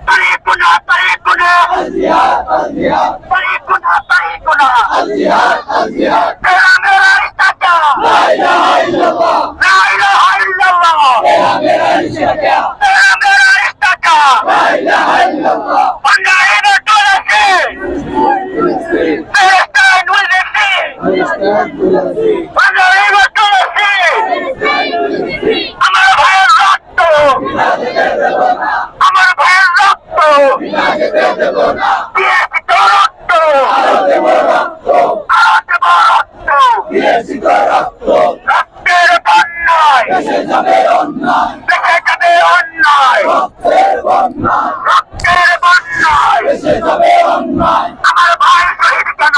طريقنا طريقنا طريقنا طريقنا मेरा रिश्ता क्या لا إله إلا الله मेरा रिश्ता क्या لا إله إلا الله Punjabi टोलसी Palestine will be free Punjabi टोलसी আমার ভাইয়ের রক্ত আমার ভাইয়ের রক্ত দিয়েছি তো রক্ত রক্তের বন্যায় দেশে যাবে অন্যায় রক্তের বন্যায় আমার ভাই শহীদ কেন